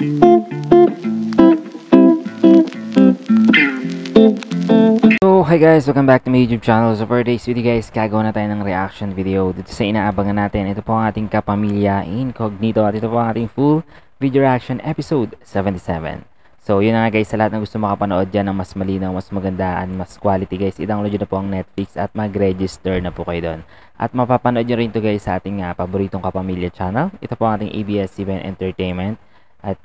So, hi guys! Welcome back to my YouTube channel. So, for today's video guys, gagawa na tayo ng reaction video dito sa inaabangan natin. Ito po ang ating Kapamilya Incognito at ito po ang ating full video reaction episode 77. So, yun na nga guys, sa lahat ng gusto makapanood dyan ng mas malinaw, mas magandaan, mas quality guys, i-download nyo na po ang Netflix at mag-register na po kayo doon. At mapapanood nyo rin to guys sa ating paboritong Kapamilya channel. Ito po ang ating ABS-CBN Entertainment. At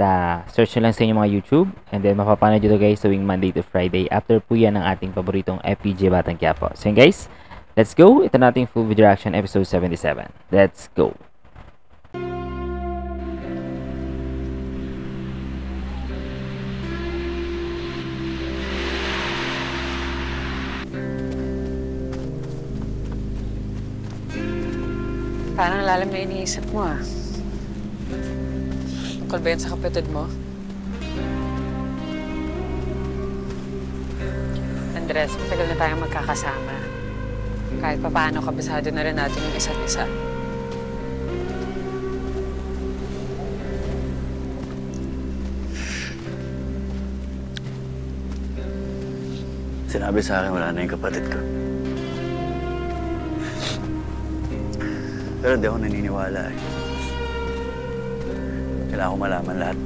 search nyo lang sa inyong mga YouTube. And then mapapanood nyo to guys tuwing Monday to Friday. After po yan ang ating paboritong FPJ Batang Quiapo. So yun guys, let's go. Ito na ating full video reaction episode 77. Let's go. Parang lalim na iniisip mo Tungkol ba yan sa kapatid mo? Andres, matagal na tayong magkakasama. Kahit papaano kabisado na rin natin yung isa't isa. Sinabi sa akin wala na yung kapatid ko. Pero hindi ako naniniwala Kailangan ko malaman lahat.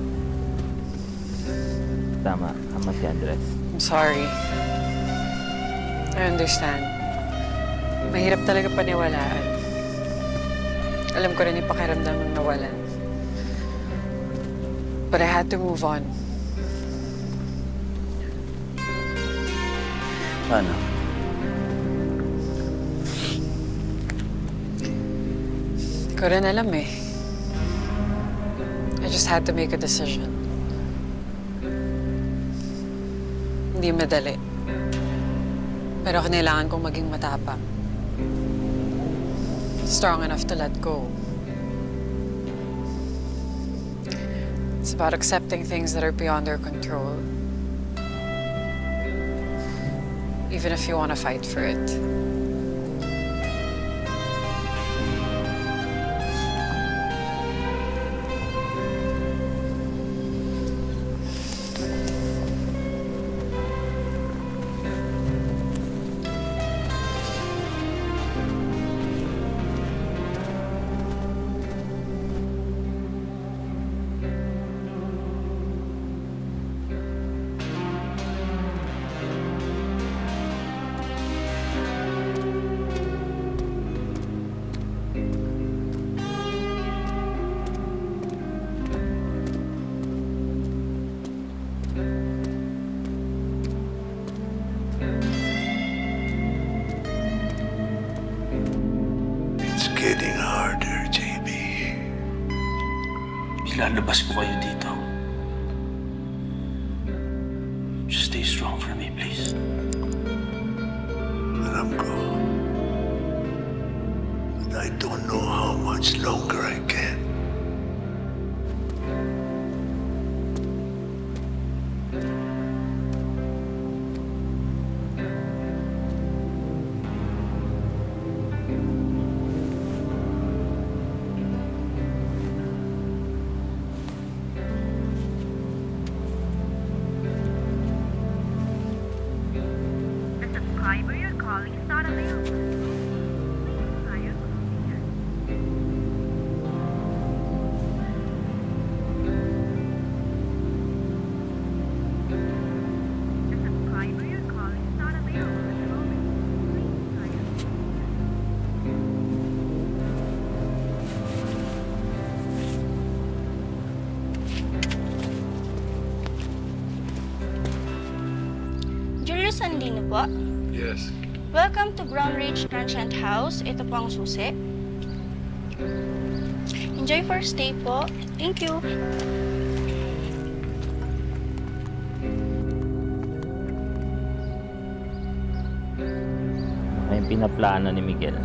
Tama si Andres. I'm sorry. I understand. Mahirap talaga paniwalaan. Alam ko rin yung pakiramdam ng nawalan. But I had to move on. Paano? Hindi ko rin alam I just had to make a decision. Hindi madali. Pero kailangan kong maging matapang. Strong enough to let go. It's about accepting things that are beyond our control. Even if you want to fight for it. Getting harder, JB. Ilalabas ko kayo dito. Just stay strong for me, please. Alam ko. But I don't know how much longer I can. Subscriber you're calling is not available. Please try your later. The subscriber you're calling is not available at the moment. Please try your Julius Andino po. Yes. Welcome to Brown Ridge Transient House. Ito po ang susi. Enjoy for stay po. Thank you. May pinaplano ni Miguel.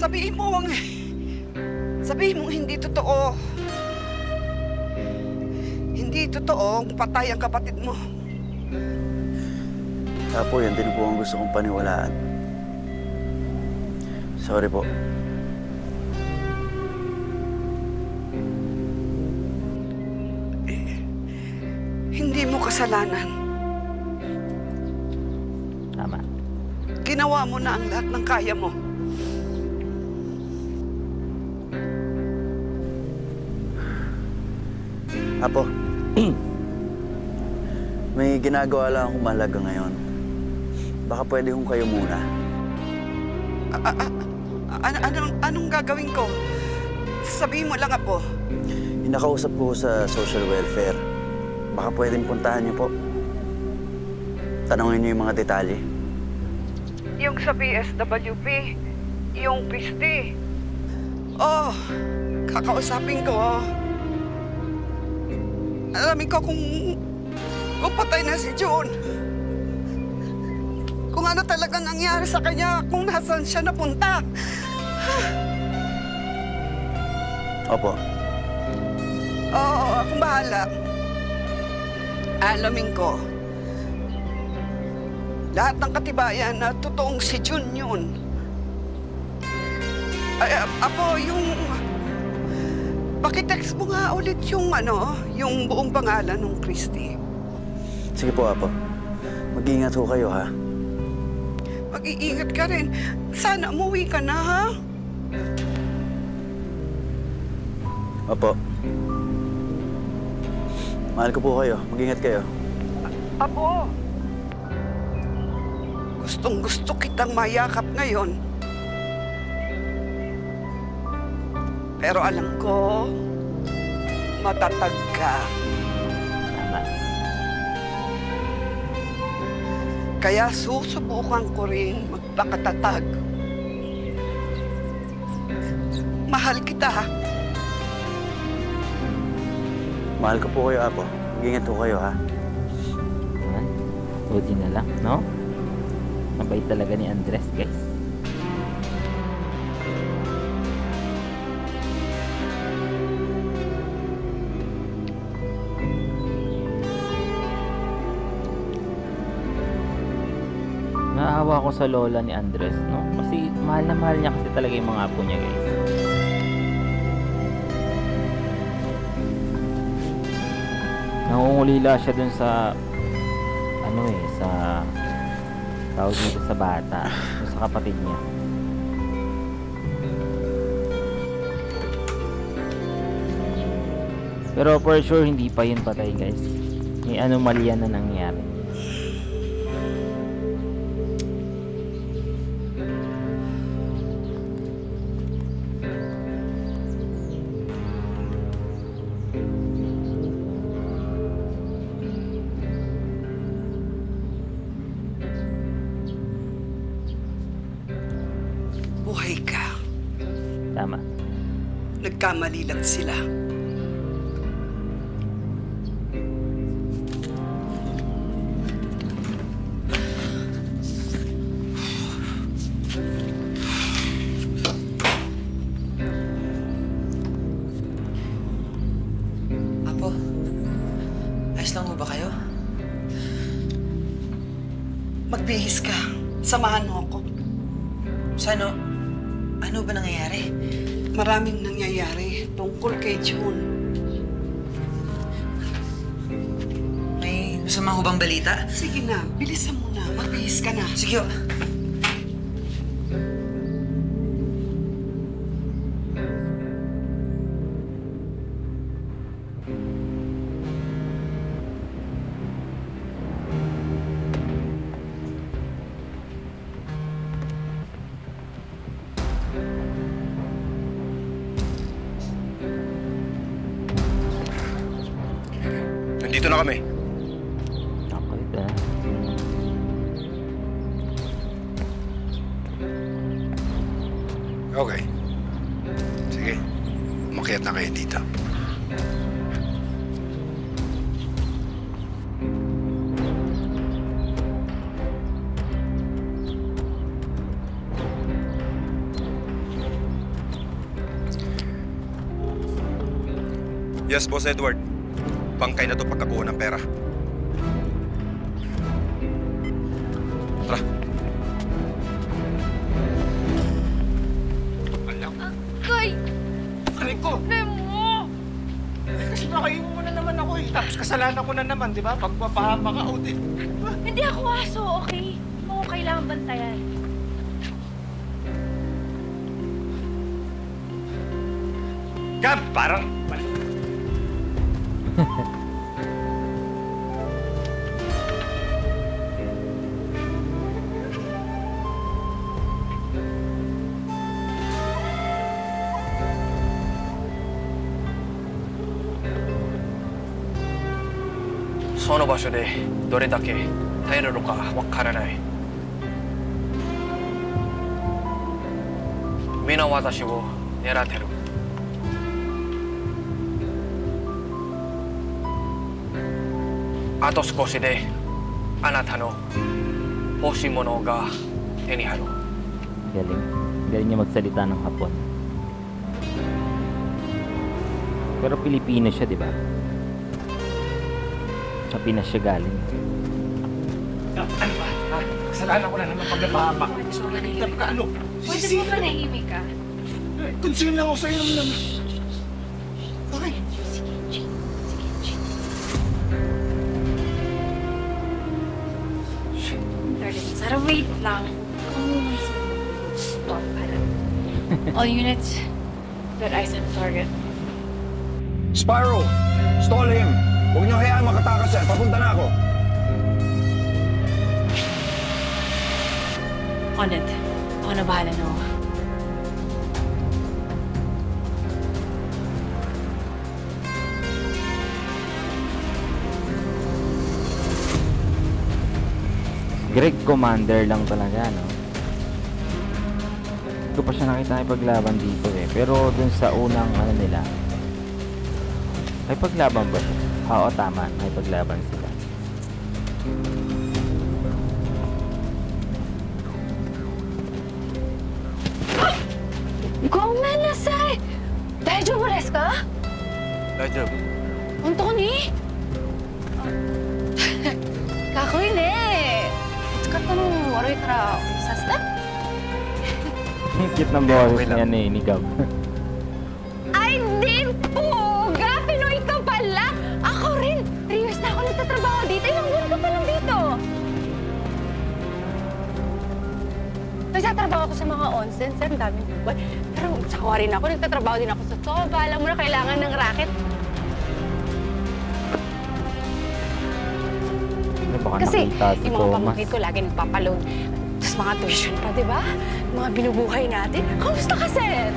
Sabihin mo hindi totoo. Hindi totoo patay ang kapatid mo. Apo, yan din po ang gusto kong paniwalaan. Sorry po. Hindi mo kasalanan. Tama. Ginawa mo na ang lahat ng kaya mo. Apo, may ginagawa lang akong mahalaga ngayon. Baka pwede kong kayo muna. Anong gagawin ko? Sabihin mo lang, Apo. Inakausap ko sa social welfare. Baka pwedeng puntahan niyo po. Tanungin niyo yung mga detalye. Yung sa PSWP, yung Christy. Oh, kakausapin ko. Alamin ko kung patay na si June. Kung ano talaga nangyari sa kanya, kung nasan siya napunta. Opo. Oo, akong bahala. Alamin ko. Lahat ng katibayan na totoong si June yun. Ay, Apo, yung... Pakitext mo nga ulit yung yung buong pangalan ng Christy. Sige po, Apo. Mag-iingat ho kayo, ha? Mag-iingat ka rin. Sana umuwi ka na, ha? Opo. Mahal ko po kayo. Mag-ingat kayo. Apo, gustong-gusto kitang mayakap ngayon. Pero alam ko, matatag ka. Tama. Kaya susubukan ko rin magpakatatag. Mahal kita. Mahal ko po kayo, Apo. Mag-ingat po kayo, ha? Ayan. Buti na lang, no? Mabait talaga ni Andres, guys. Naawa ko sa lola ni Andres, no? Kasi mahal na mahal niya kasi talaga yung mga apo niya, guys. Nangungulila siya dun sa sa tawag dito sa bata, dun sa kapatid niya. Pero for sure hindi pa yun patay, guys. May anomalya na nangyari. Buhay ka. Tama. Nagkamali lang sila. Apo, ayos lang mo ba kayo? Magbihis ka. Samahan mo ako. Ano ba nangyayari? Maraming nangyayari tungkol kay June. May masama ho bang balita? Sige na, bilisan mo na. Magbihis ka na. Sige ho. Nandito na kami. Ako ito. Okay. Sige. Umakyat na kayo dito. Yes, Boss Edward. Bangkay na to pagkakuha ng pera. Tara. Koy! Aling ko! Nemo! Kasi nakain mo na naman ako eh. Tapos kasalanan ko na naman, di ba? Pagpapahama ka o di. Hindi ako aso, okay? Hindi mo kailangan bantayan. Gab, parang...その場所でどれだけ耐えるのかわからない。皆私を狙ってる。あと少しであなたの欲しいものが手に入る。 Galing. Galing niya magsalita ng Hapon. Pero Pilipino siya, di ba? Sa Pinas siya galing. Ano ba? Ha? Kasalanan ko na naman pagpapahama. Ano? Pwede mo ba nahimik ka? Concern lang ako sa'yo naman. Okay. Sarah, wait lang. All units, got eyes on target. Sparrow! Stall him! Huwag niyo hayaan makatakas siya. Papunta na ako. On it. Ako na bahala, Noah. Greg Commander lang talaga, no? Hindi ko pa siya nakita ay paglaban dito eh. Pero dun sa unang ano nila, may paglaban ba siya? Oo, tama. May paglaban sila. Gomen nasai! Daijoubu desu ka? Daijoubu. Hontou ni? Kakkoi ne. Tsukata no warui kara sasete? Cute ng boses niya ni Gab. Ay, din po! Pinoy ka pala! Ako rin! 3 years na ako nagtatrabaho dito. Ilang buwan ka pa lang dito. Nagtatrabaho ako sa mga onsen, sir. Ang daming buwan. Pero sakawa rin ako. Nagtatrabaho din ako sa soba. Alam mo na kailangan ng racket. Baka Kasi nakita si yung mga Thomas. pamangkin ko lagi nagpapaload. Tapos mga tuition pa, di ba? Mga binubuhay natin. Kamusta ka, sir?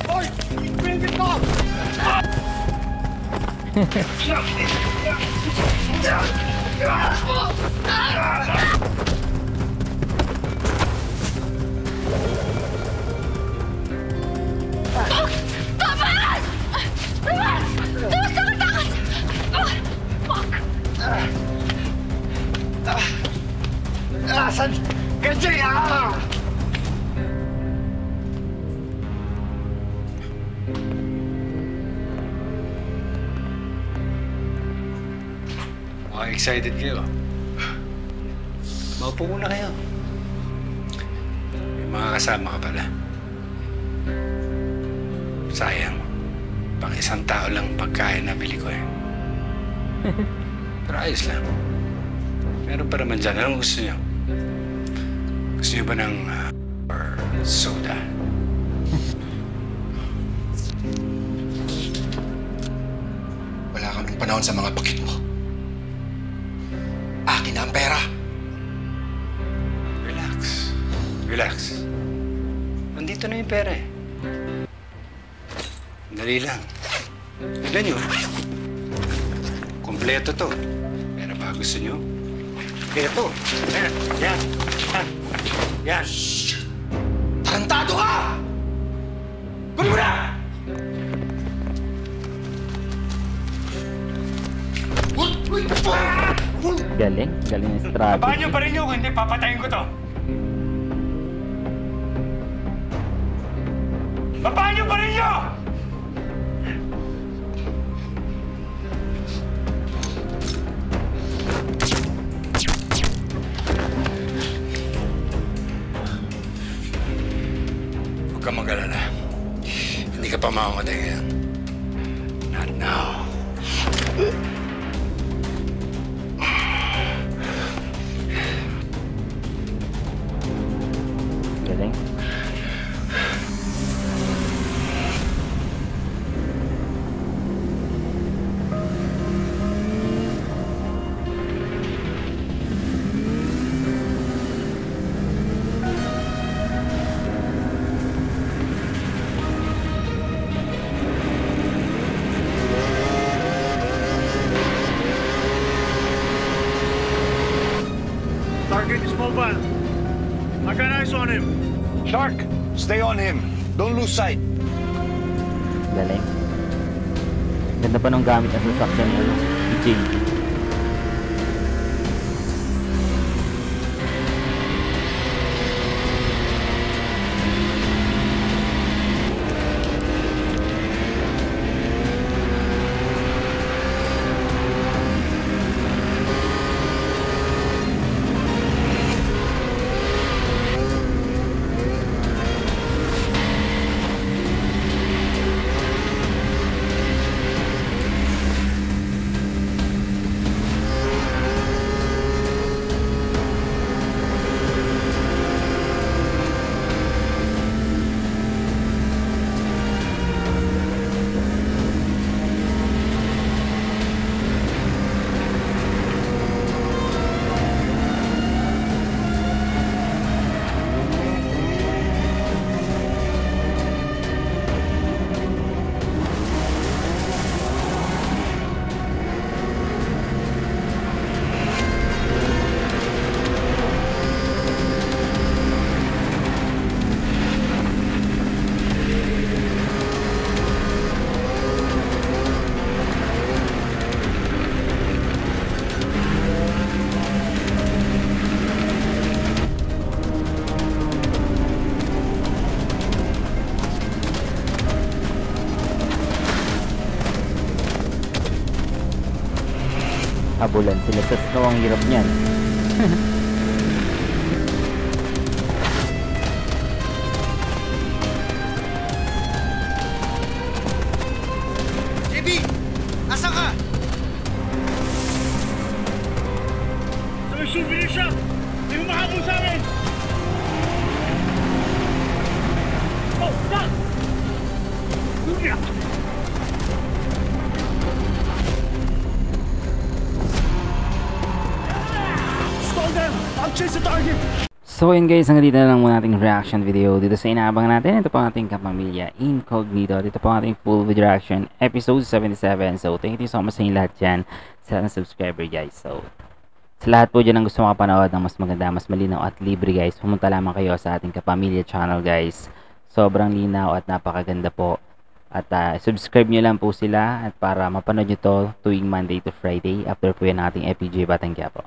Hoy! Pinggit ko! Tamas! Tamas! Tamas, takas! Fuck! Asan? Ganyan! Mukhang excited kayo. Maupo muna kayo. May mga kasama ka pala. Sayang. Pang isang tao lang pagkain na bili ko eh. Pero ayos lang. Meron pa naman dyan. Anong gusto niyo? Gusto niyo ba ng or soda? Wala kaming panahon sa mga pakit mo. Akin na ang pera. Relax. Relax. Nandito na yung pera eh. Dali lang. Tignan nyo. Kompleto to. Pera ba gusto nyo? Ito. Yan. Yan. Yan. Yan. Tarantado ka! Kunin mo na! Galing. Galing yung strategy. Abaan nyo pa rin nyo, hindi papatayin ko to. Babaan niyo pa rin niyo! Huwag kang mag-alala. Hindi ka pa mamamatay ngayon. Not now. Galing. Target is mobile. I got eyes on him. Shark, stay on him. Don't lose sight. Galing. Ganda pa nung gamit na sasakyan niya, DJ. Habulan sila sa snow, ang hirap niyan. JB! Asa ka? Sa may souvenir shop! May humahabol sa amin! Oh, stop! Lugia! So yun guys, hanggang dito na lang muna ating reaction video dito sa inaabangan natin. Ito po ang ating Kapamilya Incognito. Dito po ang ating full video reaction episode 77. So thank you so much sa inyo lahat dyan, sa lahat ng subscriber guys. So sa lahat po dyan ang gusto makapanood ng mas maganda, mas malinaw at libre guys, pumunta lamang kayo sa ating Kapamilya channel guys. Sobrang linaw at napakaganda po. At subscribe nyo lang po sila at para mapanood nyo to tuwing Monday to Friday after po yan ang ating FPJ Batang Quiapo.